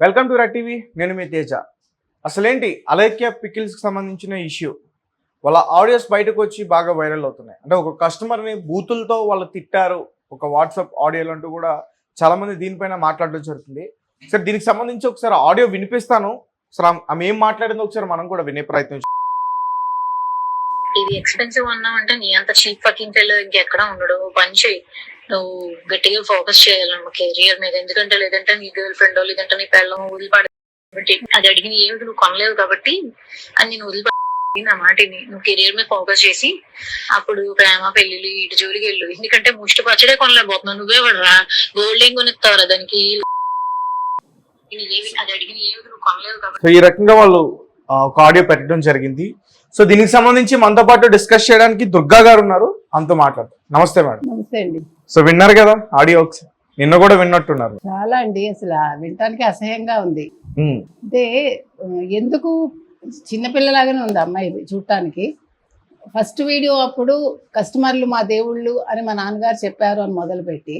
Welcome to red TV. నేను మీ తేజ. అసలేంటి అలేఖ్య పికిల్స్కి సంబంధించిన ఇష్యూ, వాళ్ళ ఆడియోస్ బయటకు వచ్చి బాగా వైరల్ అవుతున్నాయి. అంటే ఒక కస్టమర్ని బూతులతో వాళ్ళు తిట్టారు, ఒక వాట్సాప్ ఆడియోలు అంటూ కూడా చాలామంది దీనిపైన మాట్లాడడం జరుగుతుంది. సరే, దీనికి సంబంధించి ఒకసారి ఆడియో వినిపిస్తాను. సరే, ఆమె ఏం మాట్లాడిందో ఒకసారి మనం కూడా వినే ప్రయత్నం. ఇది ఎక్స్పెన్సివ్ అన్నావంటే నీ అంత చీప్ ఫకింగ్ ఫెల్లో ఇంకెక్కడ ఉండడు. పని చేయి, నువ్వు గట్టిగా ఫోకస్ చేయాలి కెరియర్ మీద. ఎందుకంటే లేదంటే నీ గర్ల్ ఫ్రెండ్ లేదంటే నీ పిల్లలు వదిలిపడి అది అడిగిన ఏమిటి నువ్వు కొనలేవు కాబట్టి అని నేను వదిలిపడి నా మాటిని నువ్వు కెరియర్ మీద ఫోకస్ చేసి అప్పుడు ప్రేమ పెళ్లి ఇటు జోలికి వెళ్ళు. ఎందుకంటే ముష్టి పచ్చడే కొనలేకపోతున్నావు. నువ్వే పడరా గోల్డింగ్ కొనిస్తావురా దానికి. అది అడిగిన ఏమిటి నువ్వు కొనలేవు కాబట్టి ఈ రకంగా వాళ్ళు ఒక ఆడియో పెట్టడం జరిగింది. సో దీనికి సంబంధించి మనతో పాటు డిస్కస్ చేయడానికి దుర్గా గారు ఉన్నారు, అంతా మాట్లాడతారు. నమస్తే మేడం. నమస్తే అండి. సో విన్నారు కదా ఆడియో, నిన్న కూడా విన్నట్టున్నారు. చాలా అండి, అసలు వినటానికి అసహ్యంగా ఉంది. అంటే ఎందుకు చిన్నపిల్లలాగానే ఉంది అమ్మాయి చూడటానికి. ఫస్ట్ వీడియో అప్పుడు కస్టమర్లు మా దేవుళ్ళు అని మా నాన్నగారు చెప్పారు అని మొదలుపెట్టి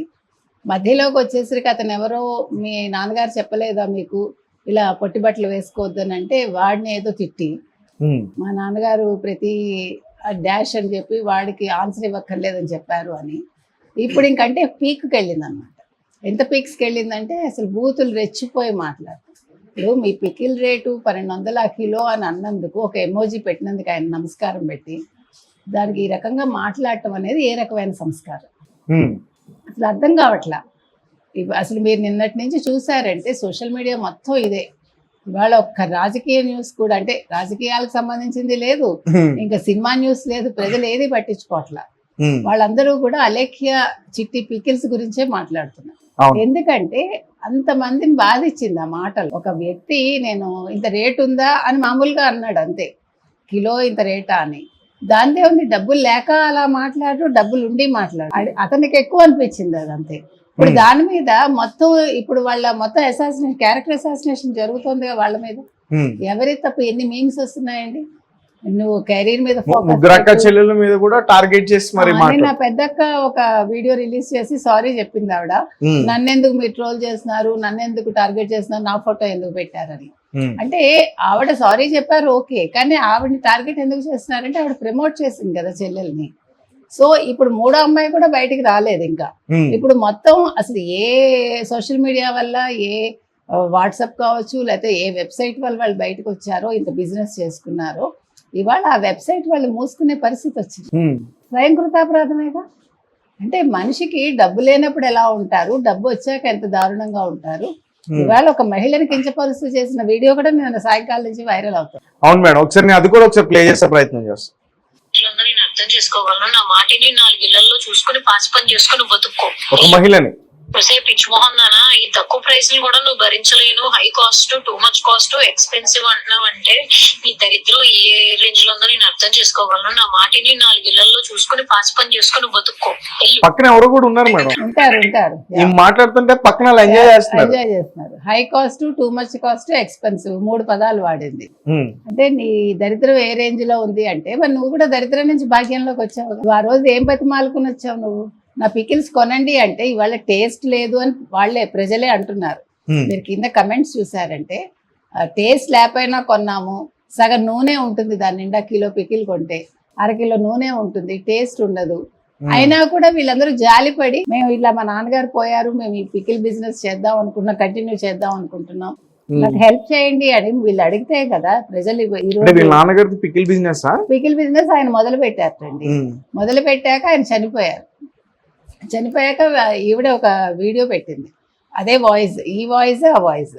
మధ్యలోకి వచ్చేసరికి అతను ఎవరో మీ నాన్నగారు చెప్పలేదా మీకు ఇలా పొట్టి బట్టలు వేసుకోవద్దని అంటే వాడిని ఏదో తిట్టి మా నాన్నగారు ప్రతి డాష్ అని చెప్పి వాడికి ఆన్సర్ ఇవ్వక్కర్లేదని చెప్పారు అని. ఇప్పుడు ఇంకంటే పీక్కి వెళ్ళింది అనమాట. ఎంత పీక్స్కి వెళ్ళిందంటే అసలు బూతులు రెచ్చిపోయి మాట్లాడుతారు. ఇప్పుడు మీ పికిల్ రేటు 1200 కిలో అని అన్నందుకు ఒక ఎమోజీ పెట్టినందుకు ఆయన నమస్కారం పెట్టి దానికి ఈ రకంగా మాట్లాడటం అనేది ఏ రకమైన సంస్కారం అసలు అర్థం కావట్లా. అసలు మీరు నిన్నటి నుంచి చూసారంటే సోషల్ మీడియా మొత్తం ఇదే. ఇవాళ ఒక్క రాజకీయ న్యూస్ కూడా, అంటే రాజకీయాలకు సంబంధించింది లేదు, ఇంకా సినిమా న్యూస్ లేదు, ప్రజలు ఏది పట్టించుకోవట్లా. వాళ్ళందరూ కూడా అలేఖ్య చిట్టి పికిల్స్ గురించే మాట్లాడుతున్నారు. ఎందుకంటే అంతమందిని బాధించింది ఆ మాటలు. ఒక వ్యక్తి నేను ఇంత రేటు ఉందా అని మామూలుగా అన్నాడు అంతే, కిలో ఇంత రేటా అని. దానిదే ఉంది, డబ్బులు లేక అలా మాట్లాడు, డబ్బులు ఉండి మాట్లాడు, అతనికి ఎక్కువ అనిపించింది అది అంతే. ఇప్పుడు దాని మీద మొత్తం ఇప్పుడు వాళ్ళ మొత్తం అసాసినేషన్, క్యారెక్టర్ అసాసినేషన్ జరుగుతుంది వాళ్ళ మీద. ఎవరి తప్పు? ఎన్ని మీమ్స్ వస్తున్నాయండి. నువ్వు కెరీర్ మీద చెల్లెల మీద కూడా టార్గెట్ చేసి మరి నా పెద్దక్క ఒక వీడియో రిలీజ్ చేసి సారీ చెప్పింది ఆవిడ. నన్నెందుకు మీరు ట్రోల్ చేస్తున్నారు, నన్నెందుకు టార్గెట్ చేస్తున్నారు, నా ఫోటో ఎందుకు పెట్టారని. అంటే ఆవిడ సారీ చెప్పారు ఓకే, కానీ ఆవిడని టార్గెట్ ఎందుకు చేస్తున్నారంటే ఆవిడ ప్రమోట్ చేసింది కదా చెల్లెల్ని. సో ఇప్పుడు మూడో అమ్మాయి కూడా బయటికి రాలేదు ఇంకా. ఇప్పుడు మొత్తం అసలు ఏ సోషల్ మీడియా వల్ల, ఏ వాట్సాప్ కావచ్చు లేకపోతే ఏ వెబ్సైట్ వల్ల వాళ్ళు బయటకు వచ్చారో, ఇంత బిజినెస్ చేసుకున్నారో, ఇవాళ ఆ వెబ్సైట్ వాళ్ళు మూసుకునే పరిస్థితి వచ్చింది. స్వయం కృతాపరాధమేగా. అంటే మనిషికి డబ్బు లేనప్పుడు ఎలా ఉంటారు, డబ్బు వచ్చాక ఎంత దారుణంగా ఉంటారు. ఇవాళ ఒక మహిళని కించపరుస్తూ చేసిన వీడియో కూడా నేను సాయంకాలం నుంచి వైరల్ అవుతాను. అవును మేడం, ఒకసారి అది కూడా ఒకసారి ప్లే చేసే ప్రయత్నం చేస్తాను. అర్థం చేసుకోగలను. నా మాటిని 4 ఇళ్లలో చూసుకుని పాచి పని చేసుకుని బతుక్కో. ఒక మహిళని పిచ్చి మొహన్ నానా, ఈ తక్కువ ప్రైస్ ని కూడా నువ్వు భరించలేను, high cost, too much cost, expensive అంటున్నావు అంటే ఈ దరిద్రం ఏ రేంజ్ లో ఉందో నేను అర్థం చేసుకోగలను. నా మాటిని 4 ఇళ్లలో చూసుకుని పాచి పని చేసుకుని బతుక్కో. పక్కన ఎవరు కూడా ఉన్నారు మేడం, ఉంటారు మాట్లాడుతుంటే పక్కన ఎంజాయ్ చేస్తున్నారు. High cost, too much cost, expensive 3 పదాలు వాడింది. అంటే నీ దరిద్రం ఏ రేంజ్ లో ఉంది అంటే మరి నువ్వు కూడా దరిద్రం నుంచి భాగ్యంలోకి వచ్చావు. ఆ రోజు ఏం బతిమాలుకుని వచ్చావు నువ్వు? నా పికిల్స్ కొనండి అంటే ఇవాళ టేస్ట్ లేదు అని వాళ్ళే ప్రజలే అంటున్నారు. మీరు కింద కమెంట్స్ చూసారంటే టేస్ట్ లేకపోయినా కొన్నాము, సగం నూనె ఉంటుంది దాని నిండా, కిలో పికిల్ కొంటే 1/2 కిలో నూనె ఉంటుంది, టేస్ట్ ఉండదు. అయినా కూడా వీళ్ళందరూ జాలిపడి మేము ఇలా మా నాన్నగారు పోయారు, మేము ఈ పికిల్ బిజినెస్ చేద్దాం అనుకుంటున్నాం, కంటిన్యూ చేద్దాం అనుకుంటున్నాం, నాకు హెల్ప్ చేయండి అని వీళ్ళు అడిగితే కదా ప్రజలు. పికిల్ బిజినెస్ ఆయన మొదలు పెట్టారండి. మొదలు పెట్టాక ఆయన చనిపోయాక ఈవిడ ఒక వీడియో పెట్టింది, అదే వాయిస్, ఈ వాయిస్ ఆ వాయిస్.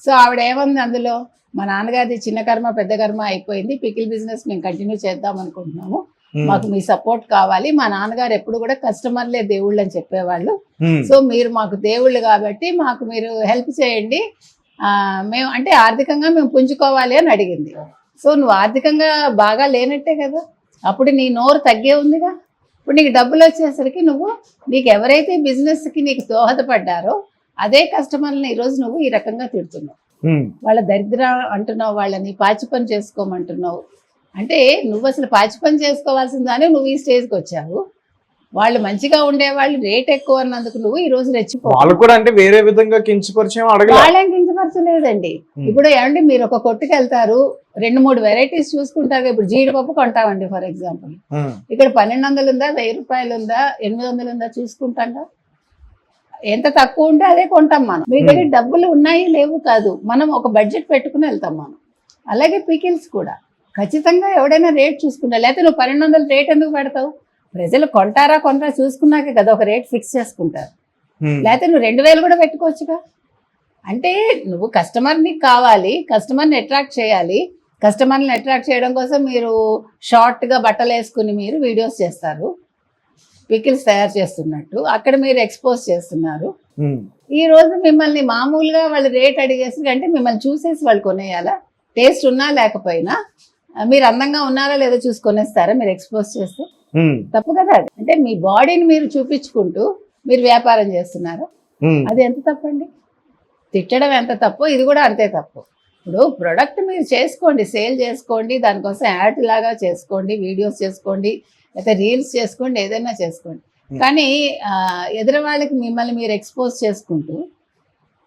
సో ఆవిడ ఏమంది అందులో, మా నాన్నగారిది చిన్న కర్మ పెద్ద కర్మ అయిపోయింది, పికిల్ బిజినెస్ మేము కంటిన్యూ చేద్దాం అనుకుంటున్నాము, మాకు మీ సపోర్ట్ కావాలి. మా నాన్నగారు ఎప్పుడు కూడా కస్టమర్లే దేవుళ్ళు అని చెప్పేవాళ్ళు, సో మీరు మాకు దేవుళ్ళు కాబట్టి మాకు మీరు హెల్ప్ చేయండి, మేము అంటే ఆర్థికంగా మేము పుంజుకోవాలి అని అడిగింది. సో నువ్వు ఆర్థికంగా బాగా లేనట్టే కదా, అప్పుడు నీ నోరు తగ్గే ఉందిగా. ఇప్పుడు నీకు డబ్బులు వచ్చేసరికి నీకు ఎవరైతే బిజినెస్కి నీకు దోహదపడ్డారో అదే కస్టమర్ని ఈరోజు నువ్వు ఈ రకంగా తిడుతున్నావు. వాళ్ళ దరిద్ర అంటున్నావు, వాళ్ళని పాచి పని చేసుకోమంటున్నావు. అంటే నువ్వు అసలు పాచి పని చేసుకోవాల్సిందానే నువ్వు ఈ స్టేజ్కి వచ్చావు. వాళ్ళు మంచిగా ఉండేవాళ్ళు రేట్ ఎక్కువ అన్నందుకు నువ్వు ఈ రోజు రెచ్చిపో. వాళ్ళు కూడా అంటే వేరే విధంగా కించపరిచయం అడగలేదు. వాళ్ళేం కించపరిచారు? అవసరం లేదండి. ఇప్పుడు ఏమండి మీరు ఒక కొట్టుకు వెళ్తారు, 2-3 వెరైటీస్ చూసుకుంటారు. ఇప్పుడు జీడిపప్పు కొంటామండి ఫర్ ఎగ్జాంపుల్, ఇక్కడ 1200 ఉందా, 1000 రూపాయలు ఉందా, 800 ఉందా చూసుకుంటాంగా. ఎంత తక్కువ ఉంటే అదే కొంటాం మనం. మీ దగ్గర డబ్బులు ఉన్నాయి లేవు కాదు, మనం ఒక బడ్జెట్ పెట్టుకుని వెళ్తాం మనం. అలాగే పికిల్స్ కూడా ఖచ్చితంగా ఎవడైనా రేట్ చూసుకుంటా. లేకపోతే నువ్వు 1200 రేట్ ఎందుకు పెడతావు? ప్రజలు కొంటారా కొనరా చూసుకున్నాకే కదా ఒక రేట్ ఫిక్స్ చేసుకుంటారు. లేకపోతే నువ్వు 2000 కూడా పెట్టుకోవచ్చుగా. అంటే నువ్వు కస్టమర్ని కావాలి, కస్టమర్ని అట్రాక్ట్ చేయాలి. కస్టమర్ని అట్రాక్ట్ చేయడం కోసం మీరు షార్ట్గా బట్టలు వేసుకుని మీరు వీడియోస్ చేస్తారు, పికిల్స్ తయారు చేస్తున్నట్టు అక్కడ మీరు ఎక్స్పోజ్ చేస్తున్నారు. ఈ రోజు మిమ్మల్ని మామూలుగా వాళ్ళు రేట్ అడిగేసి అంటే మిమ్మల్ని చూసేసి వాళ్ళు కొనేయాలా? టేస్ట్ ఉన్నా లేకపోయినా మీరు అందంగా ఉన్నారా లేదో చూసుకొనేస్తారా మీరు ఎక్స్పోజ్ చేస్తే? తప్పు కదా అది. అంటే మీ బాడీని మీరు చూపించుకుంటూ మీరు వ్యాపారం చేస్తున్నారు, అది ఎంత తప్పండి? తిట్టడం ఎంత తప్పు, ఇది కూడా అంతే తప్పు. ఇప్పుడు ప్రొడక్ట్ మీరు చేసుకోండి, సేల్ చేసుకోండి, దానికోసం యాడ్ లాగా చేసుకోండి, వీడియోస్ చేసుకోండి, లేకపోతే రీల్స్ చేసుకోండి, ఏదైనా చేసుకోండి. కానీ ఎదురు వాళ్ళకి మిమ్మల్ని మీరు ఎక్స్పోజ్ చేసుకుంటూ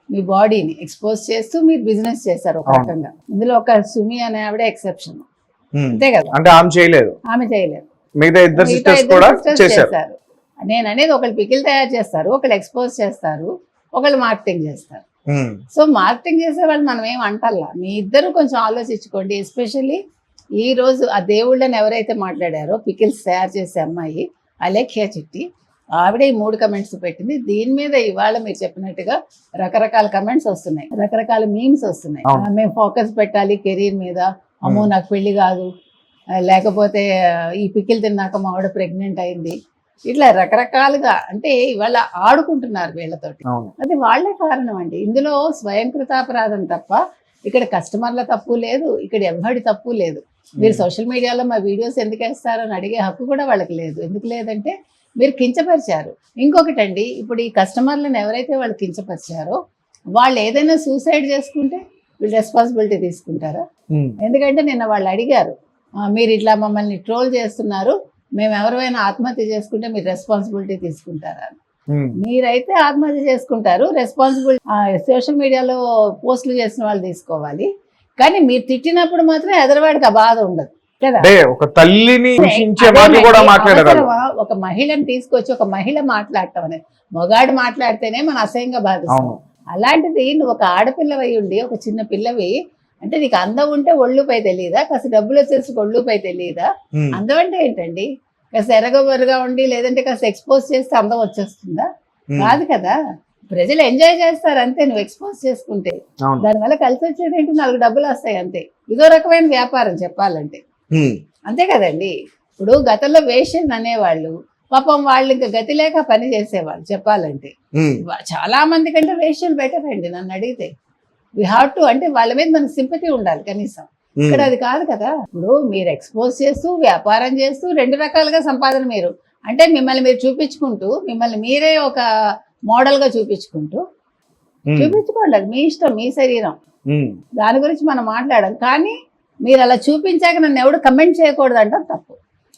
మీ బాడీని ఎక్స్పోజ్ చేస్తూ మీరు బిజినెస్ చేశారు ఒక రకంగా. ఇందులో ఒక సుమి అనే ఆవిడ ఎక్సెప్షన్, అంతే కదా. అంటే ఆమె చేయలేదు, మిగతా ఇద్దరు సిస్టర్స్ కూడా చేశారు. నేను అనేది ఒకళ్ళు పికిల్ తయారు చేస్తారు, ఒకళ్ళు ఎక్స్పోజ్ చేస్తారు, ఒకళ్ళు మార్కెటింగ్ చేస్తారు. సో మార్కెటింగ్ చేసే వాళ్ళు మనం ఏం అంటల్లా. మీ ఇద్దరు కొంచెం ఆలోచించుకోండి. ఎస్పెషల్లీ ఈ రోజు ఆ దేవుళ్ళని ఎవరైతే మాట్లాడారో పికిల్స్ తయారు చేసే అమ్మాయి అలేఖ్య చిట్టి, ఆవిడ ఈ 3 కమెంట్స్ పెట్టింది. దీని మీద ఇవాళ మీరు చెప్పినట్టుగా రకరకాల కమెంట్స్ వస్తున్నాయి, రకరకాల మీమ్స్ వస్తున్నాయి. మేము ఫోకస్ పెట్టాలి కెరీర్ మీద, అమ్మో నాకు పెళ్లి కాదు, లేకపోతే ఈ పికిల్ తిన్నాక మా ఆవిడ ప్రెగ్నెంట్ అయింది, ఇట్లా రకరకాలుగా. అంటే ఇవాళ ఆడుకుంటున్నారు వీళ్ళతోటి. అది వాళ్లే కారణం అండి. ఇందులో స్వయంకృతాపరాధం తప్ప ఇక్కడ కస్టమర్ల తప్పు లేదు, ఇక్కడ ఎవరి తప్పు లేదు. మీరు సోషల్ మీడియాలో మా వీడియోస్ ఎందుకు వేస్తారని అడిగే హక్కు కూడా వాళ్ళకి లేదు. ఎందుకు లేదంటే మీరు కించపరిచారు. ఇంకొకటండి, ఇప్పుడు ఈ కస్టమర్లను ఎవరైతే వాళ్ళు కించపరిచారో వాళ్ళు ఏదైనా సూసైడ్ చేసుకుంటే వీళ్ళు రెస్పాన్సిబిలిటీ తీసుకుంటారా? ఎందుకంటే నిన్న వాళ్ళు అడిగారు, మీరు ఇట్లా మమ్మల్ని ట్రోల్ చేస్తున్నారు, మేము ఎవరైనా ఆత్మహత్య చేసుకుంటే మీరు రెస్పాన్సిబిలిటీ తీసుకుంటారా? మీరైతే ఆత్మహత్య చేసుకుంటారు, రెస్పాన్సిబిలిటీ సోషల్ మీడియాలో పోస్టులు చేసిన వాళ్ళు తీసుకోవాలి. కానీ మీరు తిట్టినప్పుడు మాత్రం ఎదరవాడికి ఆ బాధ ఉండదు కదా. ఒక తల్లిని ఒక మహిళని తీసుకొచ్చి ఒక మహిళ మాట్లాడటం అనేది, మగాడు మాట్లాడితేనే మన అసహ్యంగా బాధిస్తాం. అలాంటిది నువ్వు ఒక ఆడపిల్లవై ఉండి ఒక చిన్న పిల్లవి అంటే నీకు అందం ఉంటే ఒళ్ళుపై తెలియదా? కాస్త డబ్బులు వచ్చేసి ఒళ్ళుపై తెలియదా? అందం అంటే ఏంటండి? కాస్త ఎరగబొరగా ఉండి లేదంటే కాస్త ఎక్స్పోజ్ చేస్తే అందం వచ్చేస్తుందా? కాదు కదా. ప్రజలు ఎంజాయ్ చేస్తారు అంతే, నువ్వు ఎక్స్పోజ్ చేసుకుంటే. దానివల్ల కలిసి వచ్చేది ఏంటి? 4 డబ్బులు వస్తాయి అంతే. ఇదో రకమైన వ్యాపారం చెప్పాలంటే, అంతే కదండి. ఇప్పుడు గతంలో వేషన్ అనేవాళ్ళు పాపం వాళ్ళు ఇంకా గతి లేక పని చేసేవాళ్ళు చెప్పాలంటే. చాలా మంది కంటే వేషన్లు బెటర్ అండి నన్ను అడిగితే. వి హ్యావ్ టు, అంటే వాళ్ళ మీద మనకు సింపతి ఉండాలి కనీసం. ఇక్కడ అది కాదు కదా. ఇప్పుడు మీరు ఎక్స్పోజ్ చేస్తూ వ్యాపారం చేస్తూ 2 రకాలుగా సంపాదన. మీరు అంటే మిమ్మల్ని మీరు చూపించుకుంటూ, మిమ్మల్ని మీరే ఒక మోడల్ గా చూపించుకుంటూ చూపించుకోండి, అది మీ ఇష్టం, మీ శరీరం, దాని గురించి మనం మాట్లాడడం. కానీ మీరు అలా చూపించాక నన్ను ఎవడు కమెంట్ చేయకూడదు అంటాం తప్పు.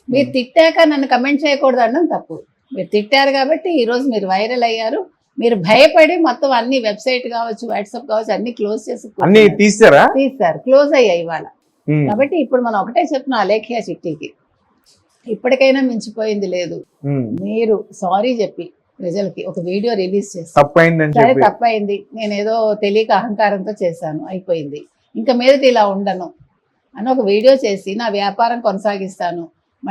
మీరు తిట్టాక నన్ను కమెంట్ చేయకూడదు అంటాం తప్పు. మీరు తిట్టారు కాబట్టి ఈరోజు మీరు వైరల్ అయ్యారు. మీరు భయపడి మొత్తం అన్ని వెబ్సైట్ కావచ్చు, వాట్సాప్ కావచ్చు అన్ని క్లోజ్ చేసి తీస్తారు, క్లోజ్ అయ్యాయి ఇవాళ. కాబట్టి ఇప్పుడు మనం ఒకటే చెప్తున్నాం అలేఖ్య చిట్టికి, ఇప్పటికైనా మించిపోయింది లేదు. మీరు సారీ చెప్పి ప్రజలకి ఒక వీడియో రిలీజ్ చేస్తాను, సరే తప్పైంది, నేనేదో తెలియక అహంకారంతో చేశాను, అయిపోయింది, ఇంకా మీదట ఇలా ఉండను అని ఒక వీడియో చేసి నా వ్యాపారం కొనసాగిస్తాను,